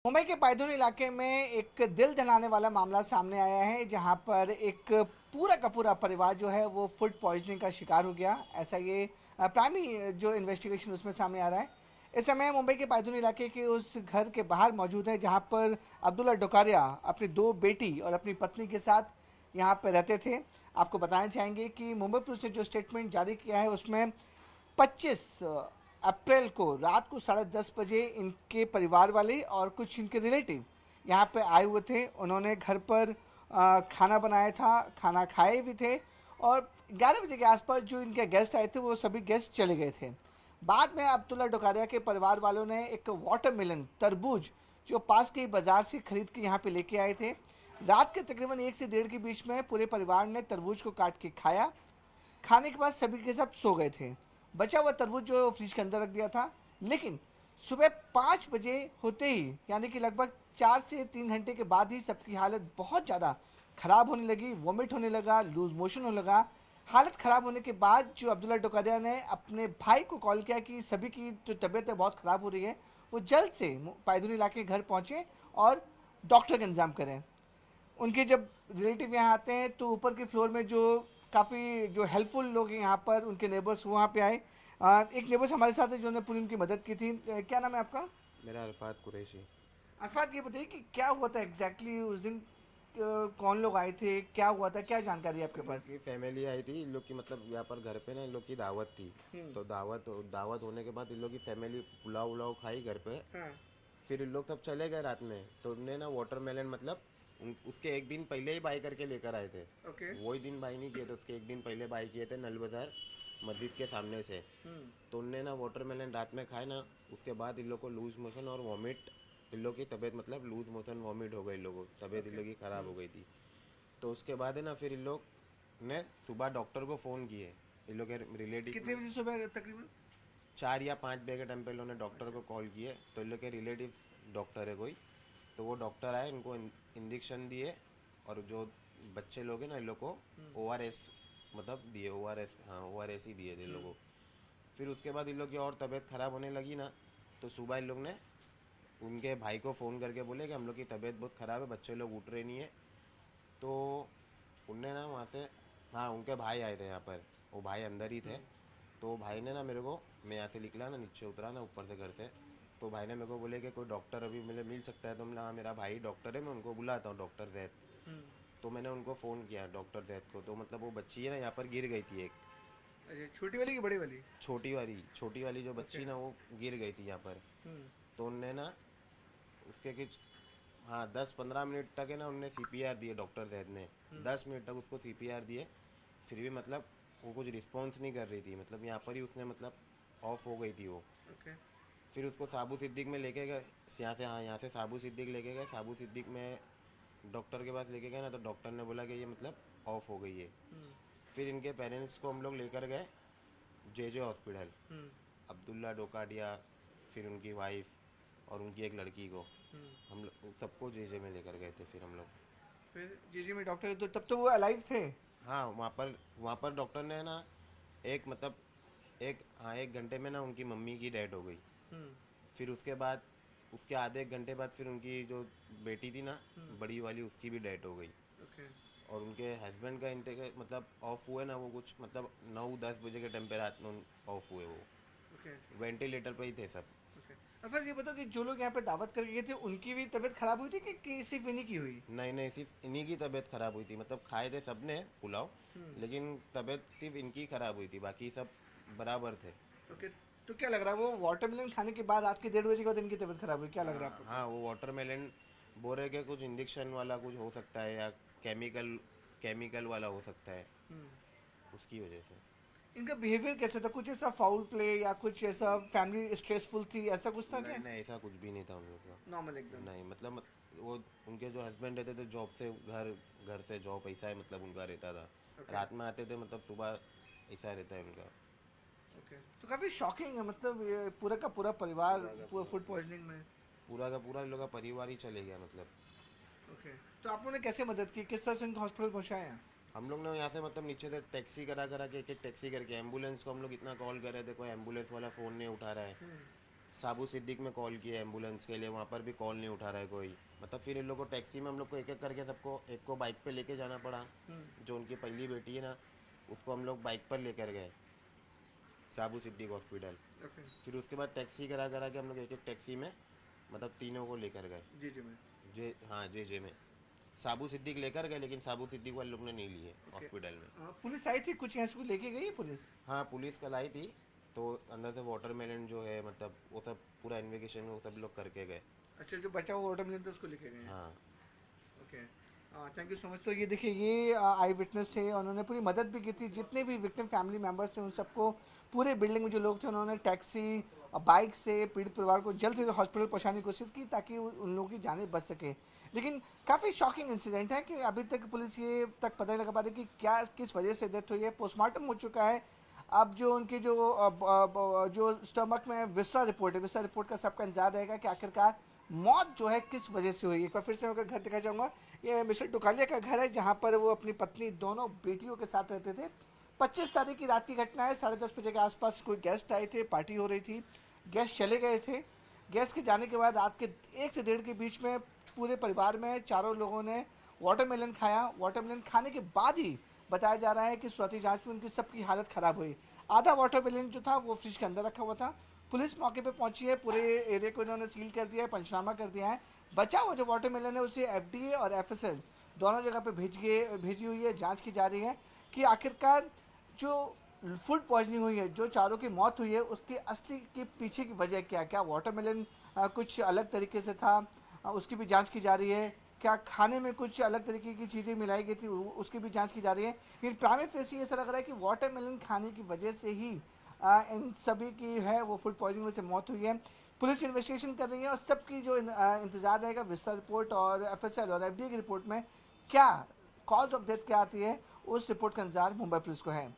मुंबई के पायथन इलाके में एक दिल दहलाने वाला मामला सामने आया है, जहां पर एक पूरा का पूरा परिवार जो है वो फूड पॉइजनिंग का शिकार हो गया। ऐसा ये प्राइमरी जो इन्वेस्टिगेशन उसमें सामने आ रहा है। इस समय मुंबई के पायथन इलाके के उस घर के बाहर मौजूद है जहां पर अब्दुल्ला डोकारिया अपनी दो बेटी और अपनी पत्नी के साथ यहाँ पर रहते थे। आपको बताना चाहेंगे कि मुंबई पुलिस ने जो स्टेटमेंट जारी किया है उसमें 25 अप्रैल को रात को 10:30 बजे इनके परिवार वाले और कुछ इनके रिलेटिव यहाँ पे आए हुए थे। उन्होंने घर पर खाना बनाया था, खाना खाए भी थे, और 11 बजे के आसपास जो इनके गेस्ट आए थे वो सभी गेस्ट चले गए थे। बाद में अब्दुल्ला डोकारिया के परिवार वालों ने एक वाटरमेलन तरबूज जो पास के ही बाजार से खरीद के यहाँ पे लेके आए थे। रात के तकरीबन 1 से 1:30 के बीच में पूरे परिवार ने तरबूज को काट के खाया। खाने के बाद सभी के सब सो गए थे। बचा हुआ तरबूज जो फ्रिज के अंदर रख दिया था, लेकिन सुबह 5 बजे होते ही, यानी कि लगभग 4 से 3 घंटे के बाद ही सबकी हालत बहुत ज़्यादा ख़राब होने लगी। वॉमिट होने लगा, लूज मोशन होने लगा। हालत ख़राब होने के बाद जो अब्दुल्ला डोकारिया ने अपने भाई को कॉल किया कि सभी की जो तबीयत है बहुत ख़राब हो रही है, वो जल्द से पायदुनी इलाके घर पहुँचे और डॉक्टर का इंतज़ाम करें। उनके जब रिलेटिव यहाँ आते हैं तो ऊपर के फ्लोर में जो काफ़ी जो हेल्पफुल लोग हैं यहाँ पर, उनके नेबर्स वहाँ पे आए। एक नेबर्स हमारे साथ है जिन्होंने पूरी उनकी मदद की थी। क्या नाम है आपका? मेरा अरफात कुरैशी। अरफात, ये बताइए कि क्या हुआ था एग्जैक्टली उस दिन। कौन लोग आए थे, क्या हुआ था, क्या जानकारी है आपके इन लोग पास? की फैमिली आई थी, इन लोग की मतलब यहाँ पर घर पे ना इन लोग की दावत थी। हम्म। तो दावत होने के बाद इन लोग की फैमिली पुलाव उलाव खाई घर पे। हाँ। फिर इन लोग सब चले गए रात में, तो उनने ना वाटरमेलन मतलब उसके एक दिन पहले ही बाई करके लेकर आए थे। ओके। वही दिन बाई नहीं किए थे, उसके एक दिन पहले बाई किए थे नल बाजार मस्जिद के सामने से। हम्म। तो उनने ना वाटरमेलन रात में खाए ना, उसके बाद इन लोग को लूज मोशन और वॉमिट, इन लोग की तबीयत मतलब लूज मोशन वॉमिट हो गई, इन लोगों की तबीयत इन ओके। लोग की ख़राब हो गई थी। तो उसके बाद है ना फिर इन लोग ने सुबह डॉक्टर को फ़ोन किए। इन लोग के रिलेटिव कितने में बजे सुबह तकरीबन? 4 या 5 बजे के टाइम पे इन लोगों ने डॉक्टर अच्छा। को कॉल किए। तो इन लोग के रिलेटिव डॉक्टर है कोई, तो वो डॉक्टर आए, इनको इंजेक्शन दिए। और जो बच्चे लोग हैं ना इन लोग को हम्म। ORS मतलब दिए, ORS, हाँ ORS ही दिए थे इन हम्म। लोगों को। फिर उसके बाद इन लोग की और तबीयत ख़राब होने लगी ना, तो सुबह इन लोग ने उनके भाई को फ़ोन करके बोले कि हम लोग की तबीयत बहुत ख़राब है, बच्चे लोग उठ रहे नहीं है। तो उनने ना वहाँ से, हाँ उनके भाई आए थे यहाँ पर, वो भाई अंदर ही थे। हम्म। तो भाई ने ना मेरे को, मैं यहाँ से निकला ना, नीचे उतरा ना ऊपर से घर से, तो भाई ने मेरे को बोले कि कोई डॉक्टर अभी मुझे मिल सकता है? तो मैंने, हाँ मेरा भाई डॉक्टर है, मैं उनको बुलाता हूँ, डॉक्टर जैद। हम्म। तो मैंने उनको फ़ोन किया डॉक्टर जैद को। तो मतलब वो बच्ची है ना यहाँ पर गिर गई थी एक, अच्छा, छोटी वाली की बड़ी वाली? छोटी वाली जो ओके। बच्ची ना वो गिर गई थी यहाँ पर। हम्म। तो उनने ना उसके कुछ, हाँ 10-15 मिनट तक है ना उनने CPR दिए, डॉक्टर जैद ने हम्म। 10 मिनट तक उसको CPR दिए। फिर भी मतलब वो कुछ रिस्पॉन्स नहीं कर रही थी, मतलब यहाँ पर ही उसने मतलब ऑफ हो गई थी वो। ओके। फिर उसको साबू सिद्दीक में लेके गए, यहाँ से, हाँ यहाँ से साबू सिद्दीक लेके गए। साबू सिद्दीक में डॉक्टर के पास लेके गए ना, तो डॉक्टर ने बोला कि ये मतलब ऑफ हो गई है। हम्म। फिर इनके पेरेंट्स को हम लोग लेकर गए JJ हॉस्पिटल, हम्म। अब्दुल्ला डोकाडिया, फिर उनकी वाइफ और उनकी एक लड़की को, हम्म। हम लोग सबको JJ में लेकर गए थे फिर हम लोग। फिर जीजी में डॉक्टर तो तब तो वो अलाइव थे? हाँ वहाँ पर डॉक्टर ने ना एक मतलब एक, हाँ 1 घंटे में ना उनकी मम्मी की डेथ हो गई। हम्म। फिर उसके बाद, उसके आधे 1 घंटे बाद फिर उनकी जो बेटी थी ना, हम्म। बड़ी वाली, उसकी भी डेथ हो गई। ओके। और उनके हस्बैंड का इंतकाल मतलब ऑफ हुए ना, वो कुछ मतलब 9-10 बजे के टाइम पे रात में ऑफ हुए वो, ओके। वेंटिलेटर पे ही थे सब। ओके। अब फिर ये बताओ कि जो लोग यहाँ पे दावत करके गए थे उनकी भी तबीयत खराब हुई थी कि सिर्फ इन्हीं की हुई? नहीं नहीं, सिर्फ इन्हीं की तबीयत खराब हुई थी, मतलब खाए थे सब ने पुलाव, हम्म। लेकिन तबीयत सिर्फ इनकी खराब हुई थी, बाकी सब बराबर थे। ओके। तो क्या लग रहा है वो वाटरमेलन खाने के बाद रात के 1:30 बजे के बाद इनकी तबीयत खराब हुई, क्या लग रहा है हाँ आपको हाँ, क्या? वो वाटरमेलन बोल रहे कि कुछ इंजेक्शन वाला कुछ हो सकता है, या केमिकल केमिकल वाला हो सकता है, हम्म। उसकी वजह से। इनका बिहेवियर कैसा था? कुछ ऐसा फाउल प्ले या कुछ ऐसा फैमिली स्ट्रेसफुल थी, ऐसा कुछ था नहीं क्या? नहीं, ऐसा कुछ भी नहीं था उन लोग का। नॉर्मल एकदम? नहीं मतलब वो, उनके जो हस्बैंड रहते थे जॉब से घर, घर से जॉब, ऐसा है मतलब उनका रहता था। ओके। रात में आते थे, मतलब सुबह ऐसा रहता है उनका। ओके। तो काफ़ी शॉकिंग है, मतलब ये पूरा का पूरा परिवार पूरा का पूरा पूरा फूड पूरा पॉइजनिंग में। पूरा का पूरा इन लोग का परिवार ही चले गया मतलब। ओके। तो आप लोगों ने कैसे मदद की, किस तरह से उनको हॉस्पिटल पहुंचाया? हम लोग ने यहाँ से मतलब नीचे से टैक्सी करा करा के, एक एक टैक्सी करके, एम्बुलेंस को हम लोग इतना कॉल कर रहे थे, कोई एम्बुलेंस वाला फ़ोन नहीं उठा रहा है। साबू सिद्दीक में कॉल किया एम्बुलेंस के लिए, वहाँ पर भी कॉल नहीं उठा रहा है कोई। मतलब फिर इन लोगों को टैक्सी में हम लोग को एक एक करके सबको, एक को बाइक पे लेके जाना पड़ा। जो उनकी पहली बेटी है ना, उसको हम लोग बाइक पर लेकर गए साबू सिद्दीक हॉस्पिटल। ओके। फिर उसके बाद टैक्सी करा करा के हम लोग एक एक टैक्सी में मतलब तीनों को लेकर गए। जी जी मैं। जे हाँ जे में साबू सिद्दीक लेकर गए, लेकिन साबू सिद्दीक वाले लोग ने नहीं लिए ओके। हॉस्पिटल में। पुलिस आई थी कुछ, यहाँ से लेके गई है पुलिस? हाँ पुलिस कल आई थी, तो अंदर से वाटरमेलन जो है मतलब वो सब पूरा इन्वेस्टिगेशन वो सब लोग करके गए। अच्छा, जो बचा हुआ ऑटो मिलन था उसको लेके गए हैं। हाँ। Okay, thank you so much. तो ये देखिए, ये आई विटनेस थे, उन्होंने पूरी मदद भी की थी। जितने भी विक्टिम फैमिली मेम्बर्स थे उन सबको, पूरे बिल्डिंग में जो लोग थे, उन्होंने टैक्सी बाइक से पीड़ित परिवार को जल्द से जल्द हॉस्पिटल पहुंचाने की कोशिश की ताकि उन लोगों की जानें बच सके। लेकिन काफ़ी शॉकिंग इंसिडेंट है कि अभी तक पुलिस ये तक पता नहीं लगा पा रही कि क्या किस वजह से डेथ हुई है। पोस्टमार्टम हो चुका है। अब जो उनकी जो स्टमक में विसरा रिपोर्ट है, विसरा रिपोर्ट का सबका इंतजार रहेगा कि आखिरकार मौत जो है किस वजह से हुई। एक बार फिर से मैं घर दिखा चाहूँगा, ये मिस्टर टुकालिया का घर है जहाँ पर वो अपनी पत्नी दोनों बेटियों के साथ रहते थे। 25 तारीख की रात की घटना है। 10:30 बजे के आसपास कोई गेस्ट आए थे, पार्टी हो रही थी, गेस्ट चले गए थे। गेस्ट के जाने के बाद रात के 1 से 1:30 के बीच में पूरे परिवार में चारों लोगों ने वाटरमेलन खाया। वाटरमेलन खाने के बाद ही बताया जा रहा है कि शुरुआती जांच में उनकी सबकी हालत खराब हुई। आधा वाटरमेलन जो था वो फ्रिज के अंदर रखा हुआ था। पुलिस मौके पे पहुंची है, पूरे एरिया को इन्होंने सील कर दिया है, पंचनामा कर दिया है। बचा हुआ जो वाटरमेलन है उसे एफडीए और एफएसएल दोनों जगह पे भेजी हुई है। जांच की जा रही है कि आखिरकार जो फूड पॉइजनिंग हुई है, जो चारों की मौत हुई है, उसकी असली के पीछे की वजह क्या, क्या वाटरमेलन कुछ अलग तरीके से था, उसकी भी जांच की जा रही है। क्या खाने में कुछ अलग तरीके की चीज़ें मिलाई गई थी, उसकी भी जांच की जा रही है। लेकिन प्राइमरी फेस ऐसा लग रहा है कि वाटरमेलन खाने की वजह से ही इन सभी की है वो फूड पॉइजनिंग में से मौत हुई है। पुलिस इन्वेस्टिगेशन कर रही है और सबकी जो इंतजार रहेगा विस्तार रिपोर्ट और एफएसएल और एफडीए की रिपोर्ट में क्या कॉज ऑफ डेथ क्या आती है, उस रिपोर्ट का इंतजार मुंबई पुलिस को है।